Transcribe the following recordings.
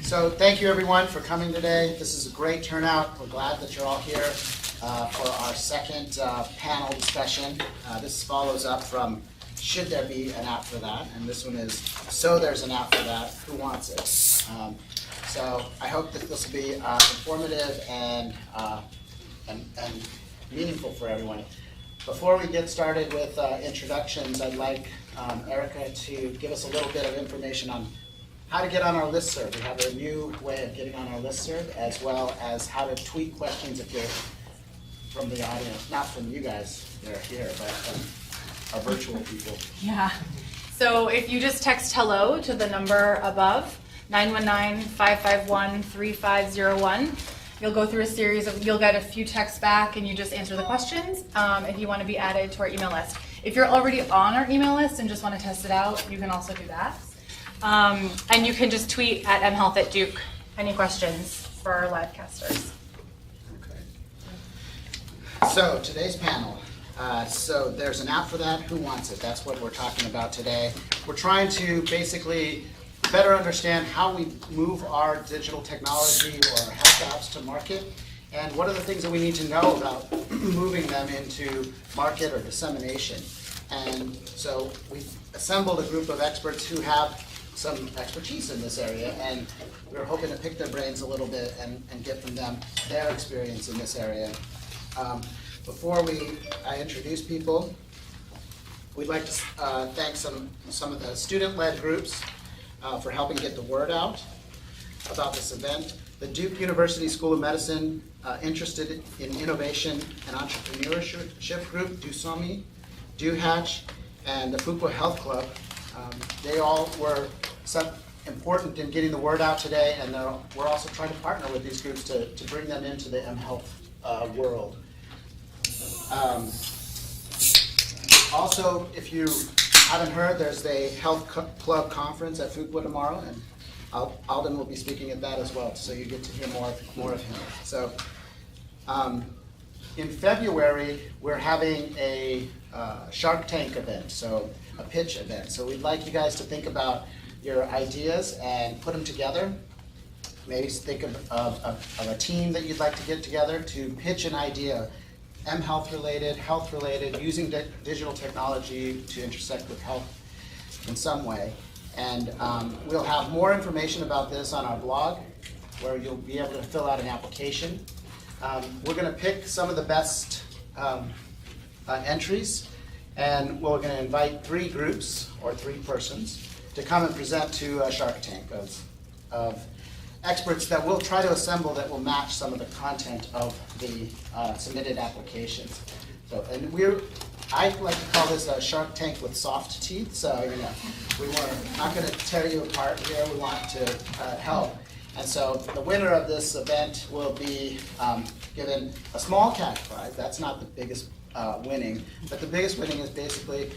So thank you everyone for coming today. This is a great turnout. We're glad that you're all here for our second panel discussion. This follows up from Should There Be an App for That? And this one is So There's an App for That, Who Wants It? So I hope that this will be informative and meaningful for everyone. Before we get started with introductions, I'd like Erica to give us a little bit of information on how to get on our listserv. We have a new way of getting on our listserv, as well as how to tweet questions if you're from the audience, not from you guys that are here, but our virtual people. Yeah. So if you just text hello to the number above, 919-551-3501, you'll go through a series of, you'll get a few texts back and you just answer the questions if you want to be added to our email list. If you're already on our email list and just want to test it out, you can also do that. And you can just tweet at mhealth@Duke. Any questions for our live casters? Okay. So today's panel. So there's an app for that. Who wants it? That's what we're talking about today. We're trying to basically better understand how we move our digital technology or health apps to market, and what are the things that we need to know about moving them into market or dissemination. And so we've assembled a group of experts who have some expertise in this area, and we're hoping to pick their brains a little bit and get from them their experience in this area. Before I introduce people, we'd like to thank some of the student-led groups for helping get the word out about this event. The Duke University School of Medicine interested in innovation and entrepreneurship group, DuSomi, DuHatch, and the Fuqua Health Club. They all were important in getting the word out today, and we're also trying to partner with these groups to bring them into the mHealth world. Also, if you haven't heard, there's a health club conference at Fuqua tomorrow, and Alden will be speaking at that as well, so you get to hear more of him. So, in February, we're having a Shark Tank event, so a pitch event. So we'd like you guys to think about your ideas and put them together. Maybe think of a team that you'd like to get together to pitch an idea, mHealth related, health related, using digital technology to intersect with health in some way. And we'll have more information about this on our blog, where you'll be able to fill out an application. We're going to pick some of the best entries, and we're going to invite 3 groups or 3 persons to come and present to a Shark Tank of experts that we'll try to assemble that will match some of the content of the submitted applications. So, and I like to call this a Shark Tank with soft teeth. So, we're not going to tear you apart here. We want to help. And so the winner of this event will be given a small cash prize. That's not the biggest winning, but the biggest winning is basically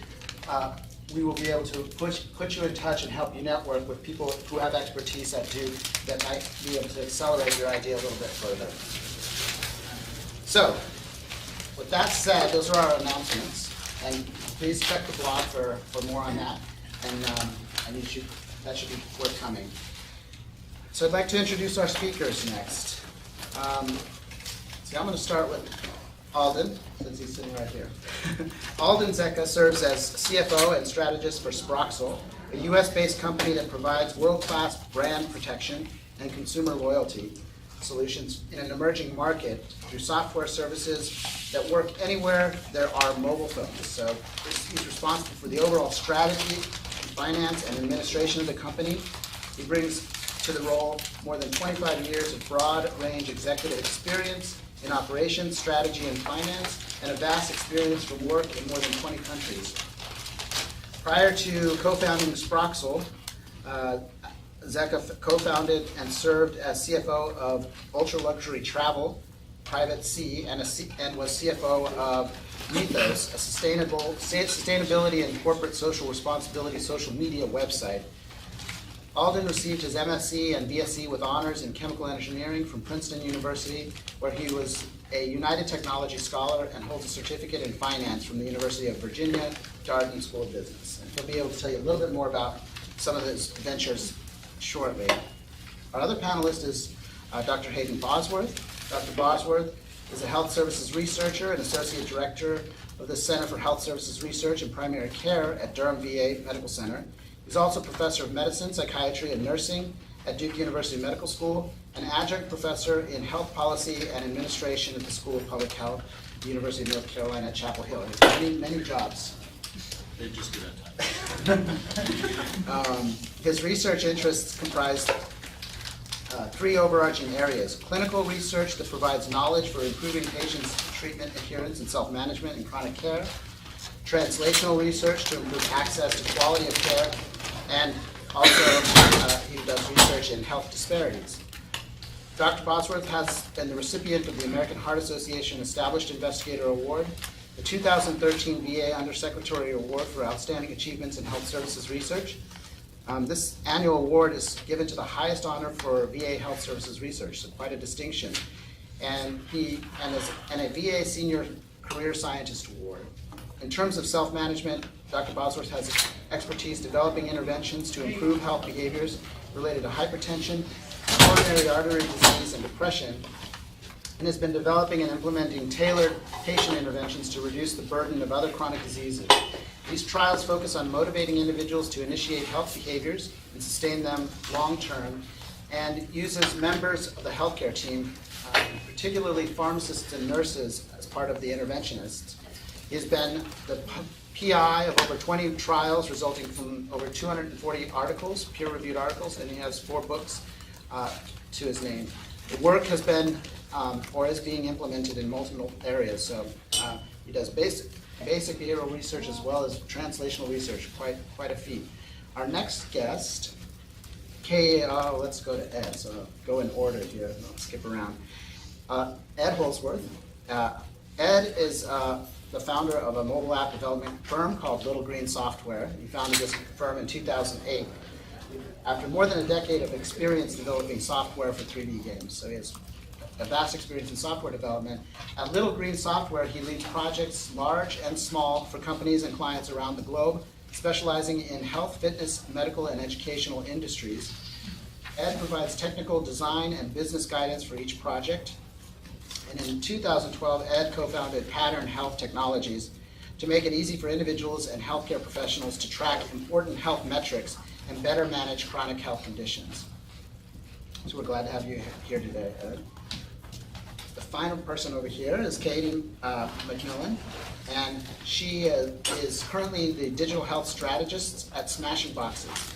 we will be able to put you in touch and help you network with people who have expertise at Duke that might be able to accelerate your idea a little bit further. So, with that said, those are our announcements, and please check the blog for more on that, and that should be forthcoming. So I'd like to introduce our speakers next. I'm going to start with Alden, since he's sitting right here. Alden Zecha serves as CFO and strategist for Sproxil, a US-based company that provides world-class brand protection and consumer loyalty solutions in an emerging market through software services that work anywhere there are mobile phones. So he's responsible for the overall strategy, finance, and administration of the company. He brings to the role more than 25 years of broad-range executive experience in operations, strategy, and finance, and a vast experience from work in more than 20 countries. Prior to co-founding Sproxil, Zecha co-founded and served as CFO of ultra-luxury travel, Private Sea, and was CFO of Mythos, a sustainability and corporate social responsibility social media website. Alden received his MSc and BSc with honors in chemical engineering from Princeton University, where he was a United Technology Scholar and holds a certificate in finance from the University of Virginia Darden School of Business. And he'll be able to tell you a little bit more about some of his ventures shortly. Our other panelist is Dr. Hayden Bosworth. Dr. Bosworth is a health services researcher and associate director of the Center for Health Services Research and Primary Care at Durham VA Medical Center. He's also professor of medicine, psychiatry, and nursing at Duke University Medical School, an adjunct professor in health policy and administration at the School of Public Health at the University of North Carolina at Chapel Hill. He has many jobs. They just do that time. His research interests comprise three overarching areas: clinical research that provides knowledge for improving patients' treatment adherence and self-management in chronic care, translational research to improve access to quality of care, and also he does research in health disparities. Dr. Bosworth has been the recipient of the American Heart Association Established Investigator Award, the 2013 VA Undersecretary Award for Outstanding Achievements in Health Services Research. This annual award is given to the highest honor for VA health services research, so quite a distinction. And a VA Senior Career Scientist Award. In terms of self-management, Dr. Bosworth has expertise developing interventions to improve health behaviors related to hypertension, coronary artery disease, and depression, and has been developing and implementing tailored patient interventions to reduce the burden of other chronic diseases. These trials focus on motivating individuals to initiate health behaviors and sustain them long-term, and uses members of the healthcare team, particularly pharmacists and nurses, as part of the interventionists. He's been the PI of over 20 trials resulting from over 240 articles, peer-reviewed articles, and he has 4 books to his name. The work has been or is being implemented in multiple areas. So he does basic behavioral research as well as translational research, quite a feat. Our next guest, let's go to Ed, so go in order here, I'll skip around. Ed Holzwarth. Ed is the founder of a mobile app development firm called Little Green Software. He founded this firm in 2008 after more than a decade of experience developing software for 3D games. So he has a vast experience in software development. At Little Green Software, he leads projects large and small for companies and clients around the globe, specializing in health, fitness, medical, and educational industries. Ed provides technical design and business guidance for each project. And in 2012, Ed co-founded Pattern Health Technologies to make it easy for individuals and healthcare professionals to track important health metrics and better manage chronic health conditions. So we're glad to have you here today, Ed. The final person over here is Hayden McMillan, and she is currently the digital health strategist at Smashing Boxes.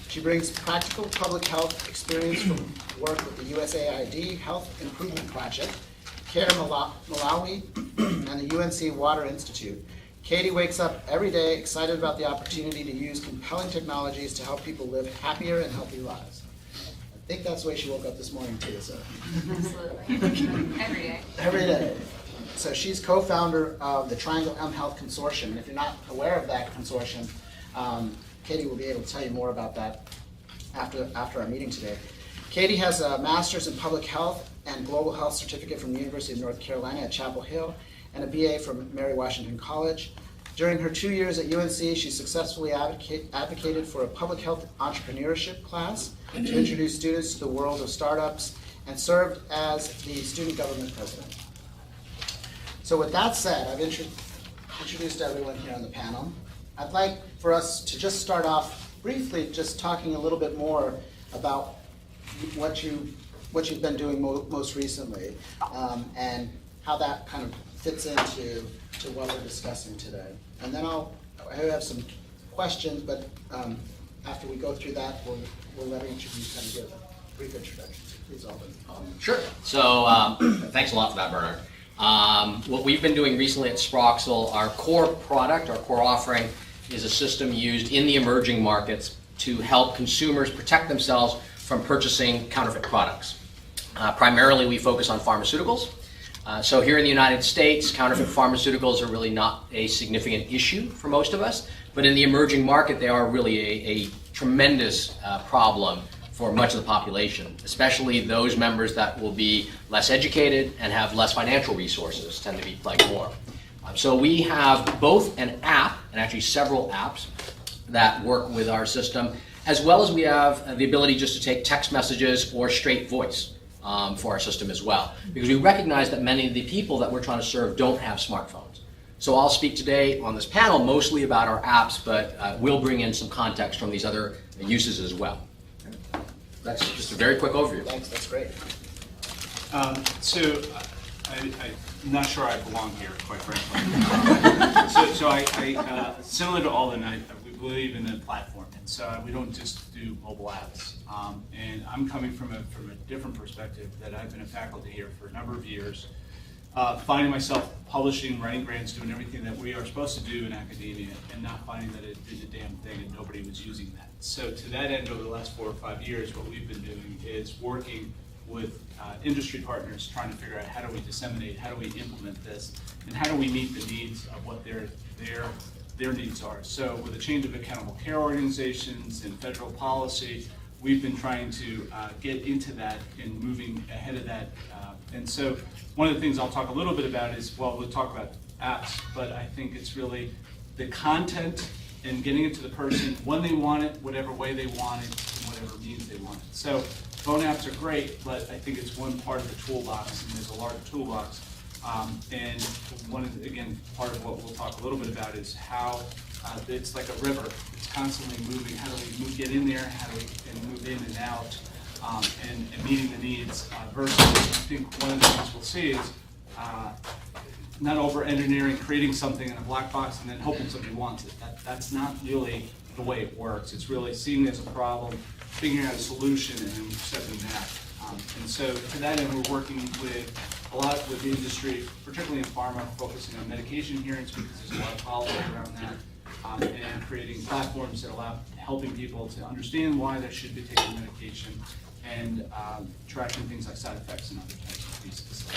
She brings practical public health experience from work with the USAID Health Improvement Project, Care Malawi, and the UNC Water Institute. Katie wakes up every day excited about the opportunity to use compelling technologies to help people live happier and healthy lives. I think that's the way she woke up this morning too. So. Absolutely. Every day. Every day. So she's co-founder of the Triangle M Health Consortium. And if you're not aware of that consortium, Katie will be able to tell you more about that after our meeting today. Katie has a master's in public health and global health certificate from the University of North Carolina at Chapel Hill and a BA from Mary Washington College. During her 2 years at UNC, she successfully advocated for a public health entrepreneurship class to introduce students to the world of startups and served as the student government president. So with that said, I've introduced everyone here on the panel. I'd like for us to just start off briefly just talking a little bit more about what you've been doing most recently and how that kind of fits into what we're discussing today. And then I have some questions, but after we go through that, we'll let each of you kind of give a brief introduction. Please, Alden. Sure. So thanks a lot for that, Bernard. What we've been doing recently at Sproxil, our core product, our core offering, is a system used in the emerging markets to help consumers protect themselves from purchasing counterfeit products. Primarily, we focus on pharmaceuticals. So here in the United States, counterfeit pharmaceuticals are really not a significant issue for most of us, but in the emerging market, they are really a tremendous problem for much of the population, especially those members that will be less educated and have less financial resources tend to be plagued more. So we have both an app, and actually several apps, that work with our system, as well as we have the ability just to take text messages or straight voice for our system as well, because we recognize that many of the people that we're trying to serve don't have smartphones. So I'll speak today on this panel mostly about our apps, but we'll bring in some context from these other uses as well. That's just a very quick overview. Thanks, that's great. So I'm not sure I belong here, quite frankly. Similar to Alden, we believe in the platform, and so we don't just do mobile apps. And I'm coming from a different perspective, that I've been a faculty here for a number of years, finding myself publishing, writing grants, doing everything that we are supposed to do in academia, and not finding that it did a damn thing and nobody was using that. So to that end, over the last 4 or 5 years, what we've been doing is working with industry partners, trying to figure out how do we disseminate, how do we implement this, and how do we meet the needs of what their needs are. So with a change of accountable care organizations and federal policy, we've been trying to get into that and moving ahead of that. And so one of the things I'll talk a little bit about is, well, we'll talk about apps, but I think it's really the content and getting it to the person when they want it, whatever way they want it, and whatever means they want it. So phone apps are great, but I think it's one part of the toolbox, and there's a large toolbox. And again, part of what we'll talk a little bit about is how it's like a river. It's constantly moving. How do we get in there? How do we move in and out, and meeting the needs? Versus, I think one of the things we'll see is not over-engineering, creating something in a black box and then hoping somebody wants it. That's not really the way it works. It's really seeing it as a problem, figuring out a solution, and then stepping back. And so to that end, we're working a lot with the industry, particularly in pharma, focusing on medication adherence because there's a lot of policy around that, and creating platforms that allow helping people to understand why they should be taking medication, and tracking things like side effects and other types of pieces.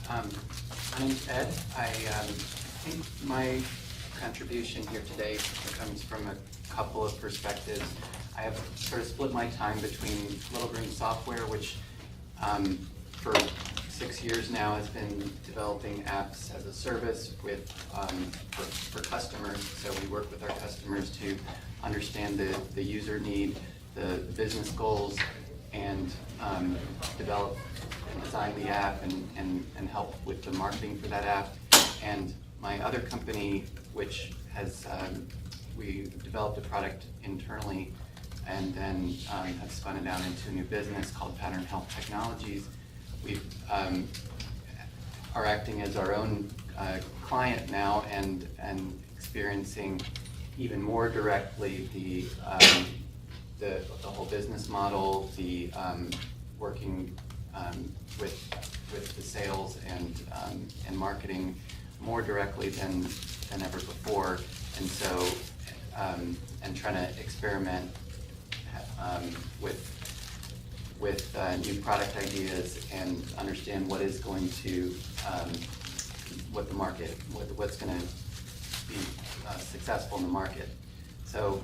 My name's Ed. I think my contribution here today comes from a couple of perspectives. I have sort of split my time between Little Green Software, which for 6 years now has been developing apps as a service with for customers. So we work with our customers to understand the user need, the business goals, and develop and design the app and help with the marketing for that app. And my other company, which has we developed a product internally and then have spun it out into a new business called Pattern Health Technologies. We are acting as our own client now and experiencing even more directly the whole business model, the working with the sales and marketing more directly than ever before, and so and trying to experiment with new product ideas and understand what is going to what the market what's going to be successful in the market. So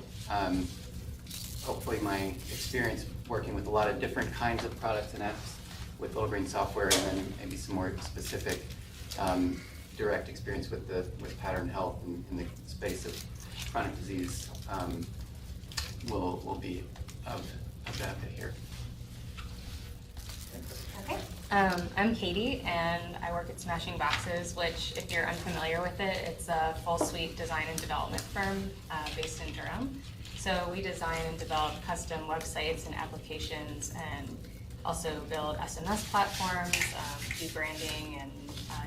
hopefully my experience working with a lot of different kinds of products and apps with Little Green Software, and then maybe some more specific direct experience with Pattern Health in the space of chronic disease will be of benefit here. Okay. I'm Katie, and I work at Smashing Boxes, which, if you're unfamiliar with it, it's a full suite design and development firm based in Durham. So we design and develop custom websites and applications, and also build SMS platforms, do branding and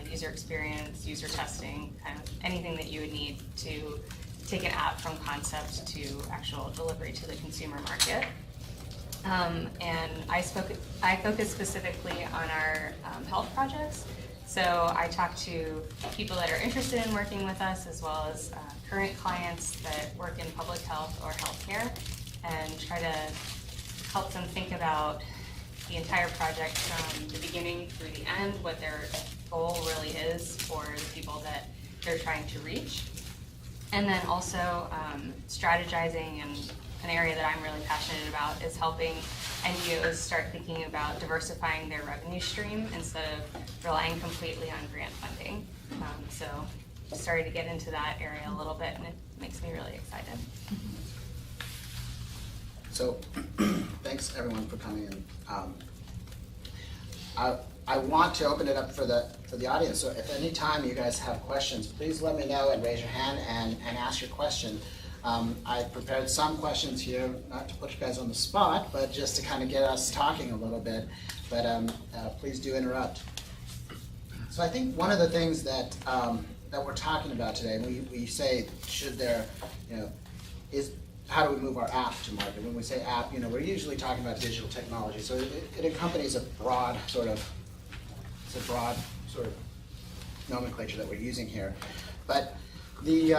user experience, user testing, kind of anything that you would need to take an app from concept to actual delivery to the consumer market. And I focus specifically on our health projects. So I talk to people that are interested in working with us, as well as current clients that work in public health or healthcare, and try to help them think about the entire project from the beginning through the end, what their goal really is for the people that they're trying to reach. And then also strategizing, and an area that I'm really passionate about is helping NGOs start thinking about diversifying their revenue stream instead of relying completely on grant funding. So started to get into that area a little bit, and it makes me really excited. So, thanks everyone for coming in. I want to open it up for the audience. So if any time you guys have questions, please let me know and raise your hand and ask your question. I prepared some questions here, not to put you guys on the spot, but just to kind of get us talking a little bit. But please do interrupt. So I think one of the things that that we're talking about today, we say, should there, is how do we move our app to market? When we say app, we're usually talking about digital technology. So it accompanies a broad sort of nomenclature that we're using here. But the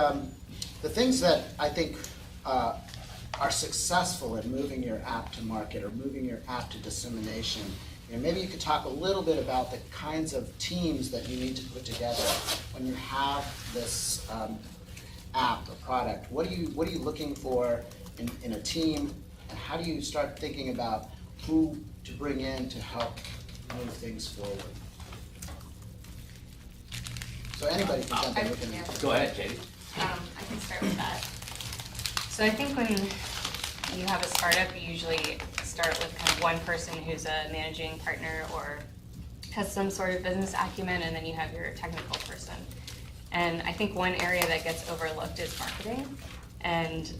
things that I think are successful at moving your app to market or moving your app to dissemination, maybe you could talk a little bit about the kinds of teams that you need to put together when you have this app or product. What are you looking for in a team, and how do you start thinking about who to bring in to help move things forward? So anybody can jump in. We can- Go ahead, Katie. I can start with that. So I think when you have a startup, you usually start with kind of one person who's a managing partner or has some sort of business acumen, and then you have your technical person. And I think one area that gets overlooked is marketing. And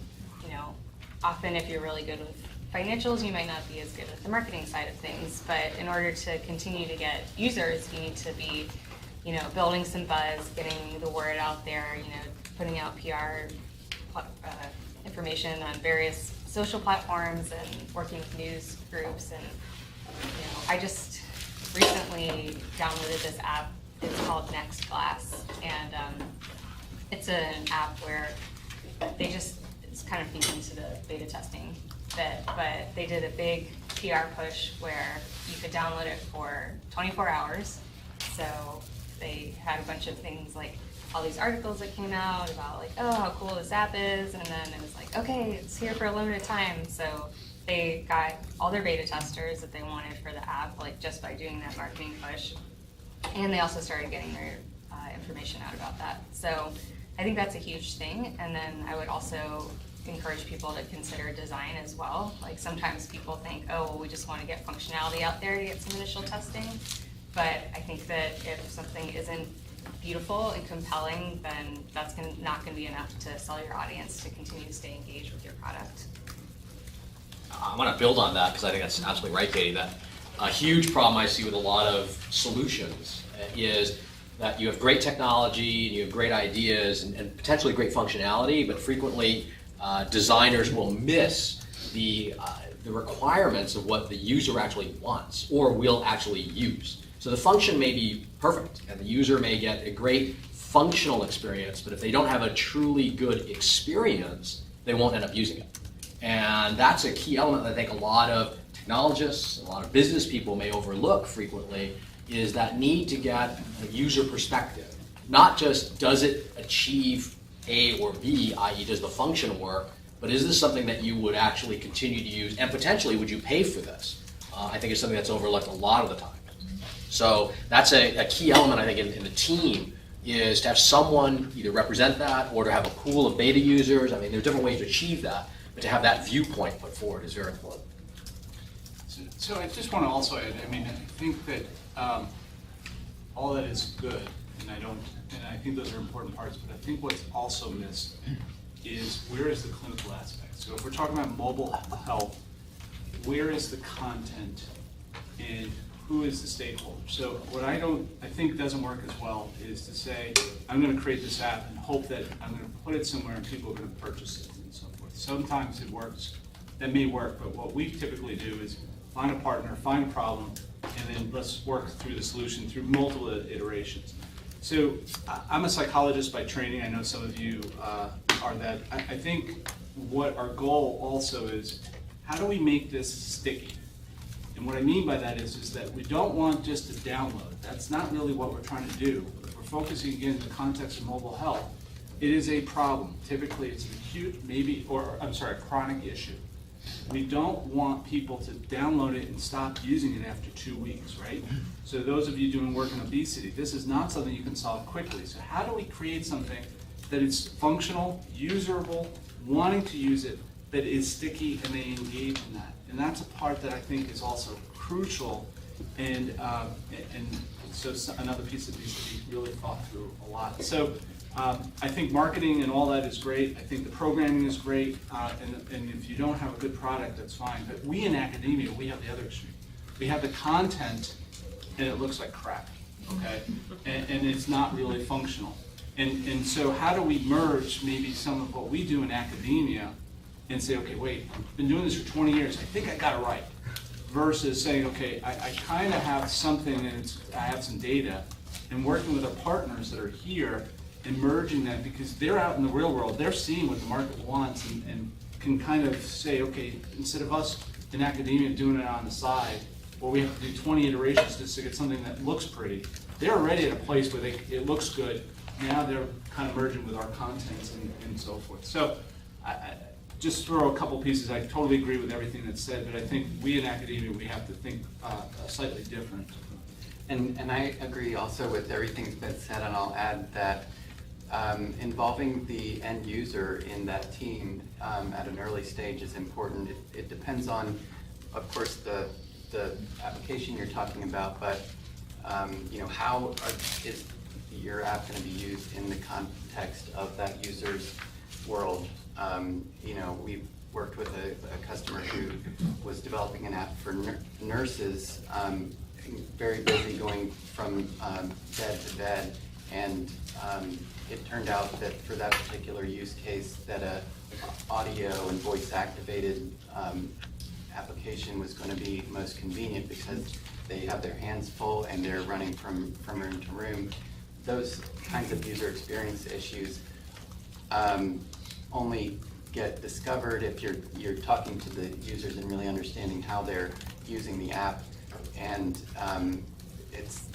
often if you're really good with financials, you might not be as good at the marketing side of things. But in order to continue to get users, you need to be building some buzz, getting the word out there, putting out PR information on various social platforms and working with news groups. And I just recently downloaded this app. It's called Next Glass, and it's an app where it's kind of feeds into the beta testing bit, but they did a big PR push where you could download it for 24 hours. So they had a bunch of things like all these articles that came out about like, oh, how cool this app is, and then it was like, okay, it's here for a limited time. So they got all their beta testers that they wanted for the app, like just by doing that marketing push. And they also started getting their information out about that. So I think that's a huge thing. And then I would also encourage people to consider design as well. Like sometimes people think, oh, well, we just want to get functionality out there to get some initial testing. But I think that if something isn't beautiful and compelling, then that's not going to be enough to sell your audience to continue to stay engaged with your product. I want to build on that because I think that's absolutely right, Katie. That a huge problem I see with a lot of solutions is that you have great technology and you have great ideas and potentially great functionality, but frequently designers will miss the requirements of what the user actually wants or will actually use. So the function may be perfect and the user may get a great functional experience, but if they don't have a truly good experience, they won't end up using it. And that's a key element that I think a lot of technologists, a lot of business people may overlook frequently, is that need to get a user perspective. Not just does it achieve A or B, i.e. does the function work, but is this something that you would actually continue to use, and potentially would you pay for this? I think it's something that's overlooked a lot of the time. So that's a key element I think in the team, is to have someone either represent that or to have a pool of beta users. I mean, there are different ways to achieve that, but to have that viewpoint put forward is very important. So I just want to also add, I think that all that is good, and I think those are important parts, but I think what's also missed is where is the clinical aspect? So if we're talking about mobile health, where is the content and who is the stakeholder? So what I think doesn't work as well is to say, I'm going to create this app and hope that I'm going to put it somewhere and people are going to purchase it and so forth. Sometimes it works, that may work, but what we typically do is find a partner, find a problem, and then let's work through the solution through multiple iterations. So I'm a psychologist by training. I know some of you are that. I think what our goal also is, how do we make this sticky? And what I mean by that is that we don't want just to download. That's not really what we're trying to do. If we're focusing again in the context of mobile health, it is a problem. Typically it's an acute, a chronic issue. we don't want people to download it and stop using it after 2 weeks, right? So those of you doing work in obesity, this is not something you can solve quickly. So how do we create something that is functional, usable, wanting to use it, that is sticky, and they engage in that? And that's a part that I think is also crucial, and so another piece that needs to be really thought through a lot. So I think marketing and all that is great. I think the programming is great, and if you don't have a good product, that's fine. But we in academia, we have the other extreme. We have the content, and it looks like crap, okay? And it's not really functional. And so how do we merge maybe some of what we do in academia and say, okay, wait, I've been doing this for 20 years, I think I got it right, versus saying, okay, I kind of have something, and I have some data, and working with our partners that are here, and merging that, because they're out in the real world, they're seeing what the market wants, and can kind of say, okay, instead of us in academia doing it on the side, where we have to do 20 iterations just to get something that looks pretty, they're already at a place where it looks good. Now they're kind of merging with our contents and so forth. So I just throw a couple pieces. I totally agree with everything that's said, but I think we in academia, we have to think slightly different. And I agree also with everything that's said, and I'll add that involving the end user in that team at an early stage is important. It depends on, of course, the application you're talking about, but how is your app going to be used in the context of that user's world? We've worked with a customer who was developing an app for nurses, very busy going from bed to bed, and it turned out that for that particular use case that a audio and voice activated application was going to be most convenient, because they have their hands full and they're running from room to room. Those kinds of user experience issues only get discovered if you're talking to the users and really understanding how they're using the app. And it's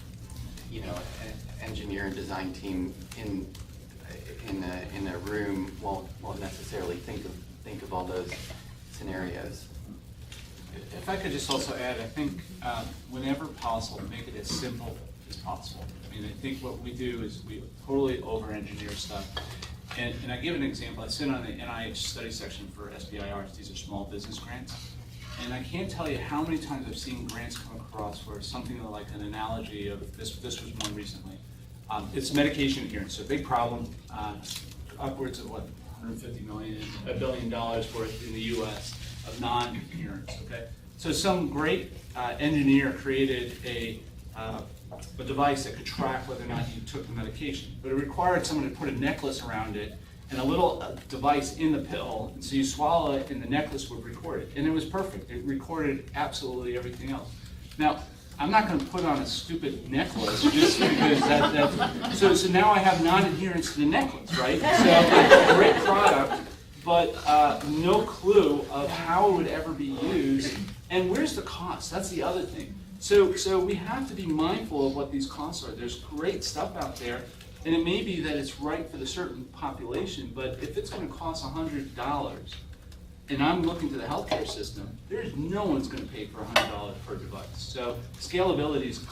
an engineer and design team in a room won't necessarily think of all those scenarios. If I could just also add, I think whenever possible, make it as simple as possible. I mean, I think what we do is we totally over-engineer stuff. And I give an example. I sit on the NIH study section for SBIRs. These are small business grants. And I can't tell you how many times I've seen grants come across where something like an analogy of this was one recently. It's medication adherence, so a big problem, upwards of $150 billion worth in the US of non-adherence, okay? So some great engineer created a device that could track whether or not you took the medication, but it required someone to put a necklace around it and a little device in the pill, and so you swallow it and the necklace would record it, and it was perfect. It recorded absolutely everything else. Now, I'm not going to put on a stupid necklace just because so now I have non-adherence to the necklace, right? So great product, but no clue of how it would ever be used, and where's the cost? That's the other thing. So we have to be mindful of what these costs are. There's great stuff out there, and it may be that it's right for the certain population, but if it's going to cost $100, and I'm looking to the healthcare system, there's no one's going to pay for $100 per device. So scalability is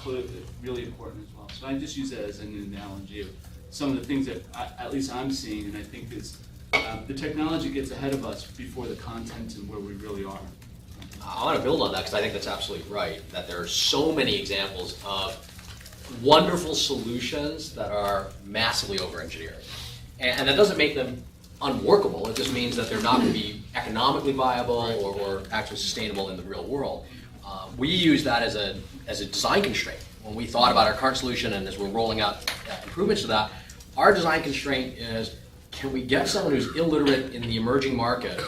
really important as well. So I just use that as an analogy of some of the things that at least I'm seeing, and I think is the technology gets ahead of us before the content and where we really are. I want to build on that because I think that's absolutely right, that there are so many examples of wonderful solutions that are massively over-engineered. And that doesn't make them unworkable. It just means that they're not going to be economically viable or actually sustainable in the real world. We use that as a design constraint. When we thought about our current solution and as we're rolling out improvements to that, our design constraint is, can we get someone who's illiterate in the emerging market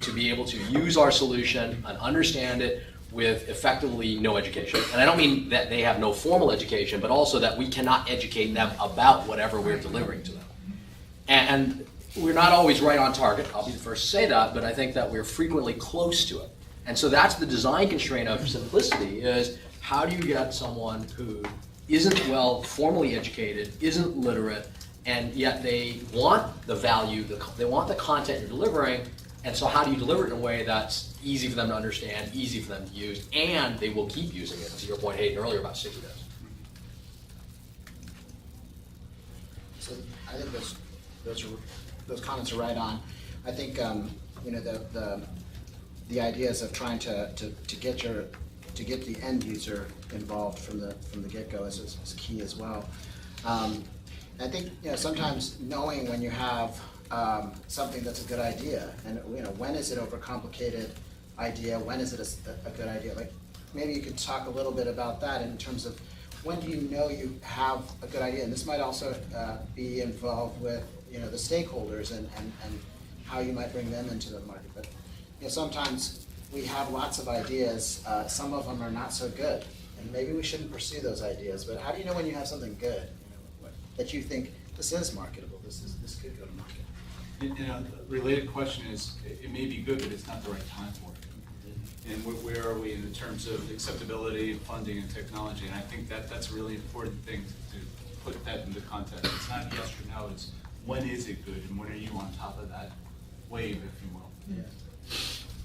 to be able to use our solution and understand it with effectively no education? And I don't mean that they have no formal education, but also that we cannot educate them about whatever we're delivering to them. And we're not always right on target, I'll be the first to say that, but I think that we're frequently close to it. And so that's the design constraint of simplicity, is how do you get someone who isn't well formally educated, isn't literate, and yet they want the value, they want the content you're delivering, And so how do you deliver it in a way that's easy for them to understand, easy for them to use, and they will keep using it, to your point, Hayden, earlier about stickiness? So I think those comments are right on. I think you know, the ideas of trying to get the end user involved from the get-go is key as well. I think, you know, sometimes knowing when you have something that's a good idea, and you know, when is it overcomplicated idea, when is it a good idea? Like, maybe you could talk a little bit about that in terms of when do you know you have a good idea? And this might also be involved with, you know, the stakeholders and how you might bring them into the market. But you know, sometimes we have lots of ideas. Some of them are not so good, and maybe we shouldn't pursue those ideas. But how do you know when you have something good, you know, that you think this is marketable? This could go to market. And a related question is, it may be good, but it's not the right time for it. And where are we in terms of acceptability, funding, and technology? And I think that's a really important thing to put that into context. It's not yes or no, it's when is it good, and when are you on top of that wave, if you will. Yeah.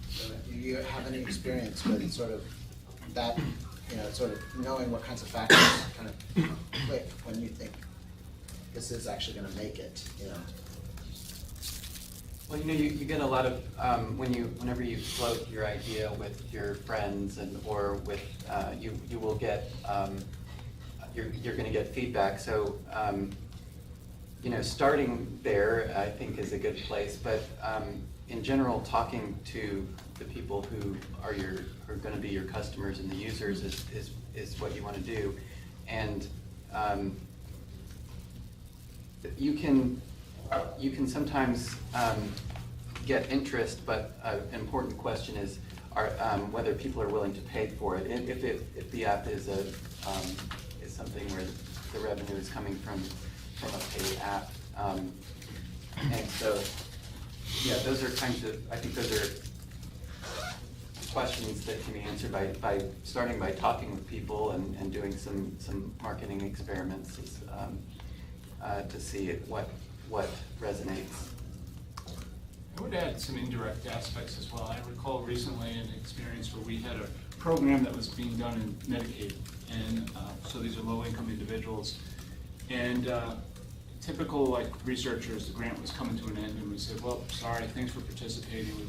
So do you have any experience with sort of that, you know, sort of knowing what kinds of factors kind of click when you think this is actually going to make it, you know? Well, you know, you get a lot of, whenever you float your idea with your friends or with, you will get, you're gonna get feedback. So, you know, starting there, I think, is a good place. But in general, talking to the people who are gonna be your customers and the users is what you wanna do. And you can sometimes get interest, but an important question is whether people are willing to pay for it. And if the app is something where the revenue is coming from a paid app, and so yeah, those are kinds of, I think those are questions that can be answered by starting by talking with people and doing some marketing experiments to see what resonates. I would add some indirect aspects as well. I recall recently an experience where we had a program that was being done in Medicaid, and so these are low-income individuals. And typical, like, researchers, the grant was coming to an end, and we said, well, sorry, thanks for participating. We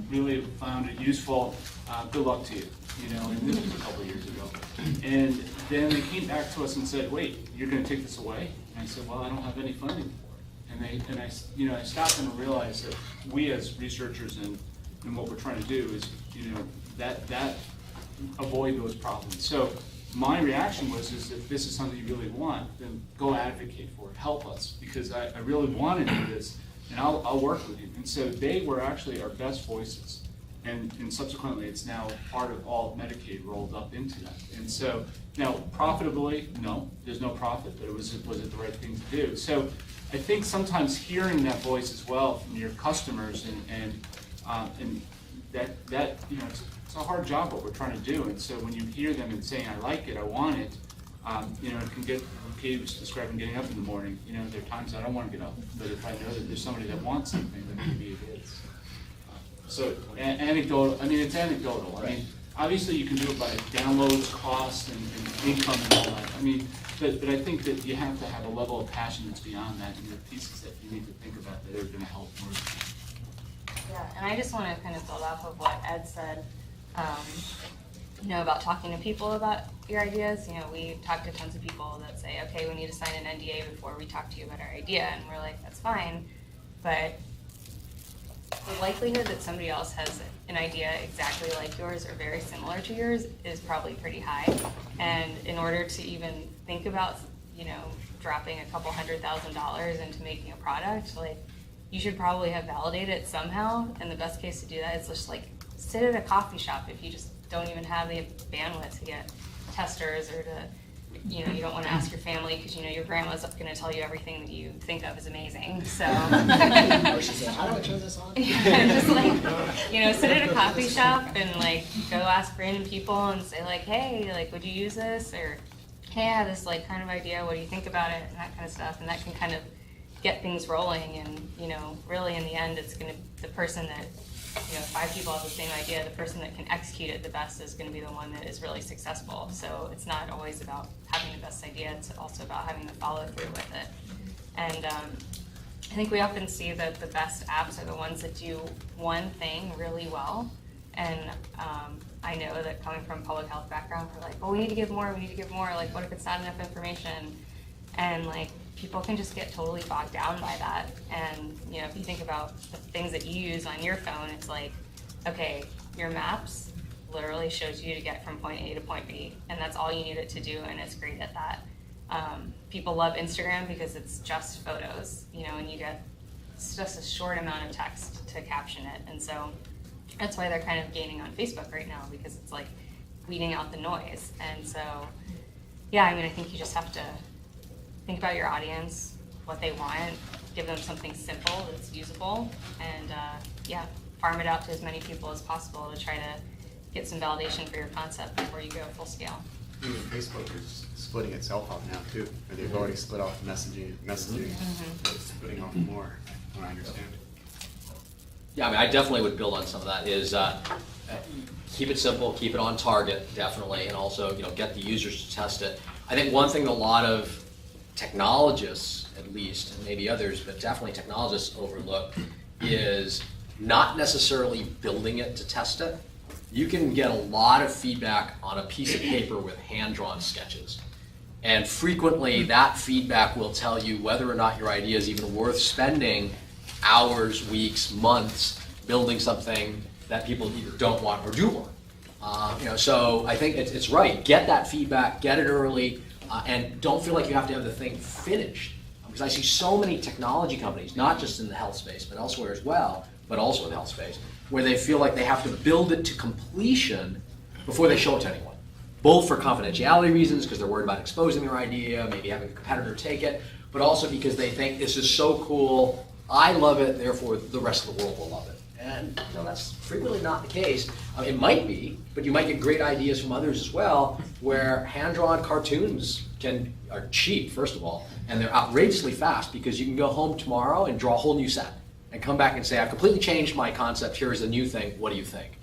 really found it useful. Good luck to you. You know, and this was a couple of years ago. And then they came back to us and said, wait, you're going to take this away? And I said, well, I don't have any funding for it. And I stopped and realized that we as researchers and what we're trying to do is, you know, that avoid those problems. So my reaction was, if this is something you really want, then go advocate for it, help us, because I really want to do this, and I'll work with you. And so they were actually our best voices. And subsequently, it's now part of all of Medicaid rolled up into that. And so now, profitably, no, there's no profit, but was it the right thing to do? So I think sometimes hearing that voice as well from your customers and that you know, it's a hard job what we're trying to do. And so when you hear them and saying, I like it, I want it, you know, it can get, Katie was describing getting up in the morning. You know, there are times I don't want to get up, but if I know that there's somebody that wants something, then maybe it is. So anecdotal, I mean, it's anecdotal. I mean, obviously you can do it by downloads, cost, and income and all that. I mean, but I think that you have to have a level of passion that's beyond that, and the pieces that you need to think about that are going to help more. Yeah, and I just want to kind of build off of what Ed said, you know, about talking to people about your ideas. You know, we talk to tons of people that say, okay, we need to sign an NDA before we talk to you about our idea, and we're like, that's fine, but the likelihood that somebody else has an idea exactly like yours or very similar to yours is probably pretty high. And in order to even think about, you know, dropping a couple $100,000 into making a product, like, you should probably have validated it somehow. And the best case to do that is just, like, sit at a coffee shop if you just don't even have the bandwidth to get testers, or to, you know, you don't want to ask your family because you know your grandma's going to tell you everything that you think of is amazing. So Or she said, how do I turn this on? just, like, you know, sit at a coffee shop and, like, go ask random people and say, like, hey, like, would you use this? Or, hey, I have this, like, kind of idea, what do you think about it? And that kind of stuff. And that can kind of get things rolling. And, really in the end, it's going to, the person that, 5 people have the same idea, the person that can execute it the best is going to be the one that is really successful. So it's not always about having the best idea, it's also about having the follow through with it. And I think we often see that the best apps are the ones that do one thing really well. And I know that coming from a public health background, we're like, well, we need to give more, like, what if it's not enough information? And like, people can just get totally bogged down by that. And if you think about the things that you use on your phone, it's like, okay, your maps literally shows you to get from point A to point B, and that's all you need it to do, and it's great at that. People love Instagram because it's just photos, and you get just a short amount of text to caption it. And so that's why they're kind of gaining on Facebook right now, because it's like weeding out the noise. And so, yeah, I think you just have to think about your audience, what they want, give them something simple that's usable, and farm it out to as many people as possible to try to get some validation for your concept before you go full scale. Even Facebook is splitting itself up now too. And they've already split off messaging, but it's splitting off more, from what I understand. Yeah, I definitely would build on some of that. Is keep it simple, keep it on target, definitely, and also get the users to test it. I think one thing that a lot of technologists, at least, and maybe others, but definitely technologists overlook, is not necessarily building it to test it. You can get a lot of feedback on a piece of paper with hand-drawn sketches. And frequently that feedback will tell you whether or not your idea is even worth spending hours, weeks, months building something that people either don't want or do want. So I think it's right. Get that feedback, get it early, and don't feel like you have to have the thing finished. Because I see so many technology companies, not just in the health space, but elsewhere as well, but also in the health space, where they feel like they have to build it to completion before they show it to anyone. Both for confidentiality reasons, because they're worried about exposing their idea, maybe having a competitor take it, but also because they think this is so cool, I love it, therefore the rest of the world will love it. And that's frequently not the case. It might be, but you might get great ideas from others as well, where hand-drawn cartoons are cheap, first of all, and they're outrageously fast, because you can go home tomorrow and draw a whole new set and come back and say, I've completely changed my concept, here is a new thing, what do you think?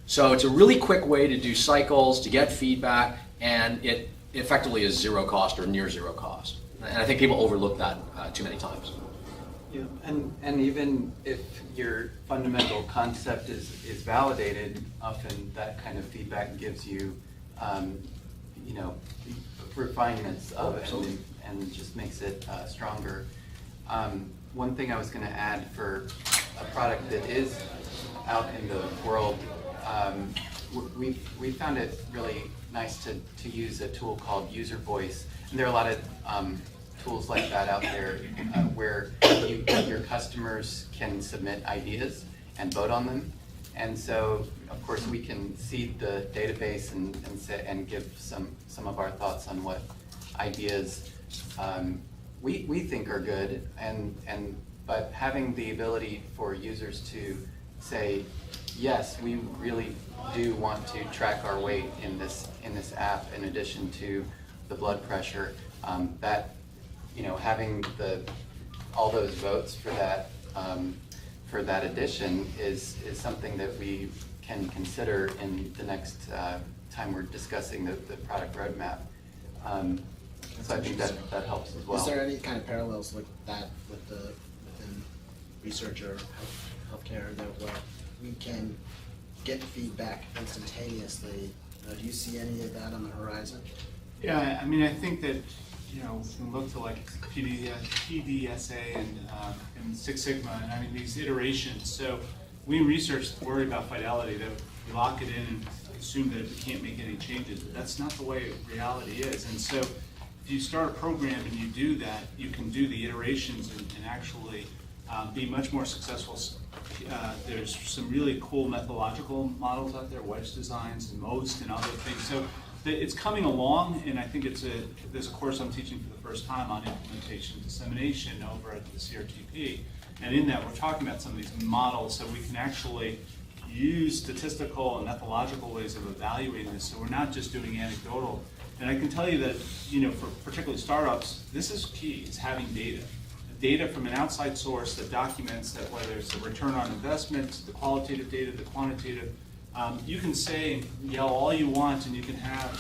So it's a really quick way to do cycles, to get feedback, and it effectively is zero cost or near zero cost. And I think people overlook that too many times. Yeah, and even if your fundamental concept is validated, often that kind of feedback gives you, refinements of it and just makes it stronger. One thing I was going to add for a product that is out in the world, we found it really nice to use a tool called User Voice. And there are a lot of tools like that out there where your customers can submit ideas and vote on them. And so, of course, we can seed the database and give some of our thoughts on what ideas we think are good, but having the ability for users to say, yes, we really do want to track our weight in this app in addition to the blood pressure, having all those votes for that addition is something that we can consider in the next time we're discussing the product roadmap. So I think that helps as well. Is there any kind of parallels with that within research or healthcare where we can get feedback instantaneously? Do you see any of that on the horizon? Yeah, I think that we can look to like PDSA and Six Sigma, and these iterations. So we in research worry about fidelity, that we lock it in and assume that we can't make any changes, but that's not the way reality is. And so if you start a program and you do that, you can do the iterations and actually be much more successful. There's some really cool methodological models out there, wedge designs and MOST and other things. So it's coming along, and I think there's a course I'm teaching for the first time on implementation dissemination over at the CRTP. And in that, we're talking about some of these models so we can actually use statistical and methodological ways of evaluating this. So we're not just doing anecdotal. And I can tell you that, for particularly startups, this is key, is having data. data from an outside source that documents that, whether it's the return on investment, the qualitative data, the quantitative, you can say and yell all you want, and you can have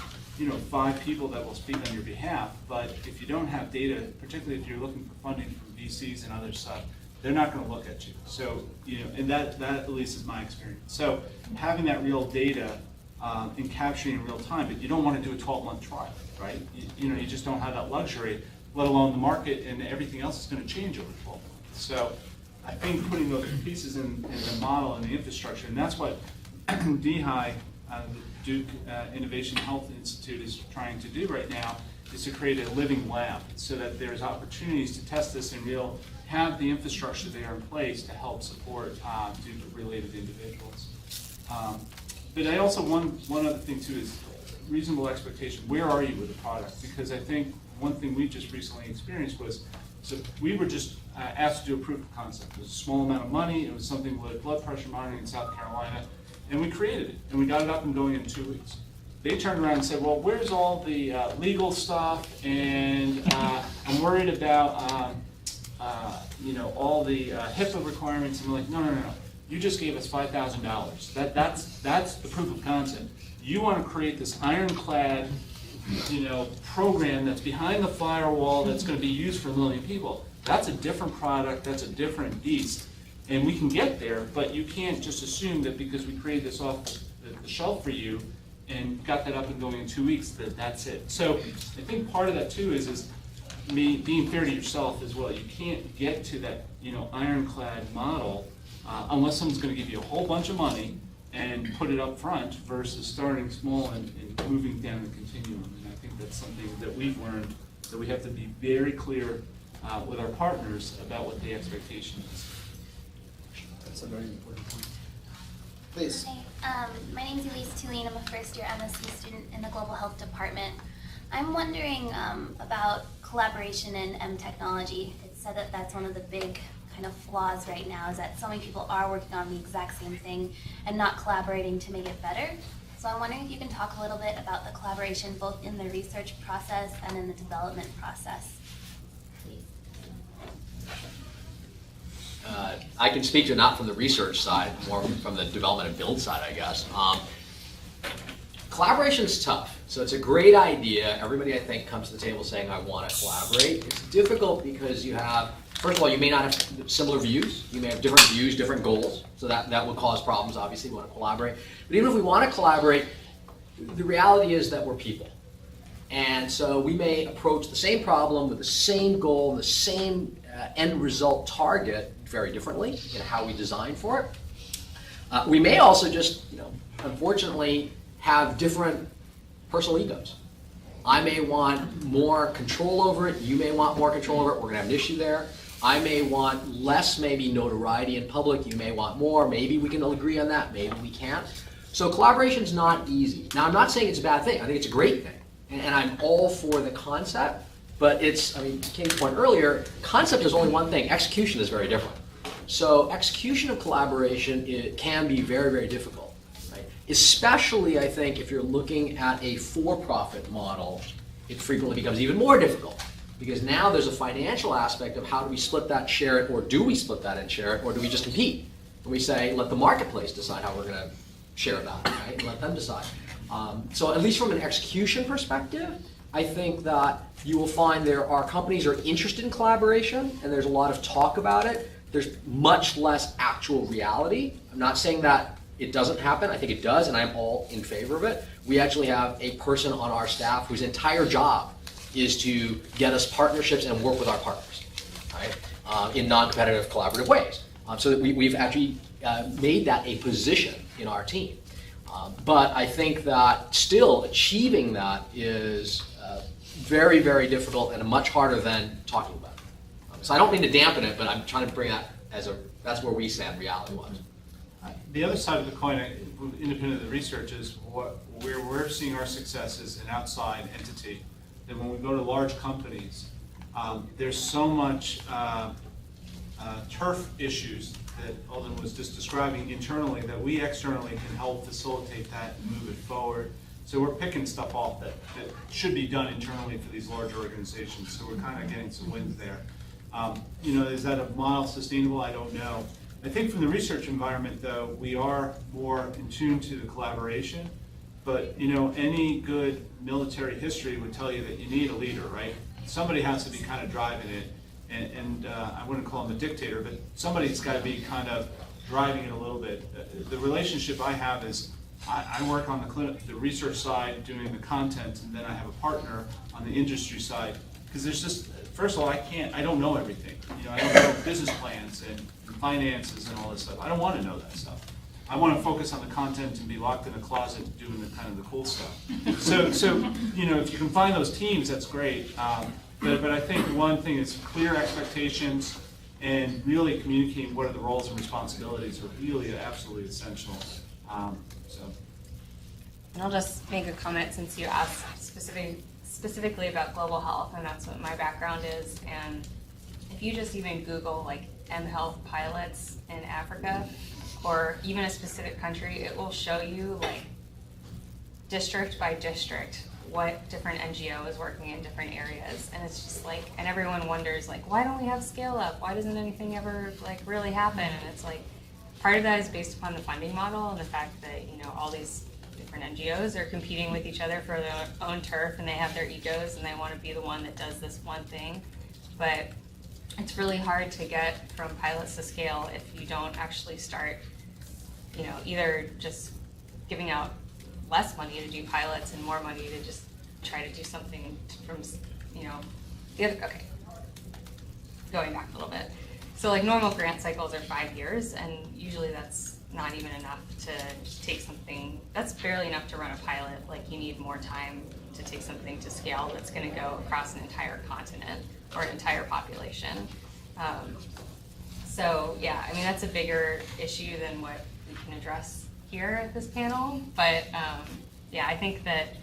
5 people that will speak on your behalf, but if you don't have data, particularly if you're looking for funding from VCs and other stuff, they're not going to look at you. So, and that at least is my experience. So having that real data and capturing in real time, but you don't want to do a 12-month trial, right? You just don't have that luxury, let alone the market and everything else is going to change over 12 months. So I think putting those pieces in the model and the infrastructure, and that's what DHI, the Duke Innovation Health Institute, is trying to do right now, is to create a living lab so that there's opportunities to test this in real, have the infrastructure there in place to help support Duke-related individuals. But I also, one other thing too is reasonable expectation. Where are you with the product? Because I think one thing we just recently experienced was, so we were just asked to do a proof of concept. It was a small amount of money. It was something with blood pressure monitoring in South Carolina. And we created it, and we got it up and going in 2 weeks. They turned around and said, well, where's all the legal stuff? And I'm worried about all the HIPAA requirements. And we're like, no. You just gave us $5,000. That's the proof of concept. You want to create this ironclad, program that's behind the firewall that's going to be used for a million people. That's a different product. That's a different beast. And we can get there, but you can't just assume that because we created this off the shelf for you and got that up and going in 2 weeks, that's it. So I think part of that too is me being fair to yourself as well. You can't get to that ironclad model unless someone's going to give you a whole bunch of money and put it up front versus starting small and moving down the continuum. And I think that's something that we've learned, that we have to be very clear with our partners about what the expectation is. That's a very important point. Please. Hi, my name is Elise Tulene. I'm a first-year MSc student in the Global Health Department. I'm wondering about collaboration in M technology. It's said that that's one of the big kind of flaws right now, is that so many people are working on the exact same thing and not collaborating to make it better. So I'm wondering if you can talk a little bit about the collaboration both in the research process and in the development process. I can speak to not from the research side, more from the development and build side, I guess. Collaboration is tough. So it's a great idea. Everybody, I think, comes to the table saying, I want to collaborate. It's difficult because you have, first of all, you may not have similar views. You may have different views, different goals. So that will cause problems, obviously. We want to collaborate. But even if we want to collaborate, the reality is that we're people. And so we may approach the same problem with the same goal, the same end result target very differently in how we design for it. We may also just, unfortunately, have different personal egos. I may want more control over it. You may want more control over it. We're going to have an issue there. I may want less, maybe, notoriety in public. You may want more. Maybe we can agree on that. Maybe we can't. So collaboration's not easy. Now, I'm not saying it's a bad thing. I think it's a great thing. And I'm all for the concept. But it's, King's point earlier, concept is only one thing. Execution is very different. So execution of collaboration, it can be very, very difficult. Right? Especially, I think, if you're looking at a for-profit model, it frequently becomes even more difficult. Because now there's a financial aspect of how do we split that, share it, or do we split that and share it, or do we just compete? And we say, let the marketplace decide how we're going to share that, right? And let them decide. So at least from an execution perspective, I think that you will find there are companies that are interested in collaboration, and there's a lot of talk about it. There's much less actual reality. I'm not saying that it doesn't happen. I think it does, and I'm all in favor of it. We actually have a person on our staff whose entire job is to get us partnerships and work with our partners, right? In non-competitive collaborative ways. So that we've actually made that a position in our team. But I think that still achieving that is very, very difficult and much harder than talking about it. So I don't mean to dampen it, but I'm trying to bring that that's where we stand reality-wise. The other side of the coin, independent of the research, is where we're seeing our success as an outside entity. That when we go to large companies, there's so much turf issues that Alden was just describing internally that we externally can help facilitate that and move it forward. So we're picking stuff off that should be done internally for these large organizations. So we're kind of getting some wins there. Is that a model sustainable? I don't know. I think from the research environment, though, we are more in tune to the collaboration. But any good military history would tell you that you need a leader, right? Somebody has to be kind of driving it, and I wouldn't call him a dictator, but somebody's got to be kind of driving it a little bit. The relationship I have is I work on the research side, doing the content, and then I have a partner on the industry side. Because there's just, first of all, I don't know everything. I don't know business plans and finances and all this stuff. I don't want to know that stuff. I want to focus on the content and be locked in a closet doing the kind of the cool stuff. So if you can find those teams, that's great. But I think one thing is clear expectations and really communicating what are the roles and responsibilities are really absolutely essential. And I'll just make a comment since you asked specifically about global health, and that's what my background is. And if you just even Google like mHealth pilots in Africa, or even a specific country, it will show you like district by district what different NGO is working in different areas. And it's just like, and everyone wonders like, why don't we have scale up? Why doesn't anything ever like really happen? And it's like, part of that is based upon the funding model and the fact that, all these different NGOs are competing with each other for their own turf, and they have their egos and they want to be the one that does this one thing. But it's really hard to get from pilots to scale if you don't actually start, either just giving out less money to do pilots and more money to just try to do something from, the other, okay, going back a little bit. So like normal grant cycles are 5 years, and usually that's not even enough to take something, that's barely enough to run a pilot. Like you need more time to take something to scale that's gonna go across an entire continent or an entire population. So yeah, that's a bigger issue than what we can address here at this panel. But yeah, I think that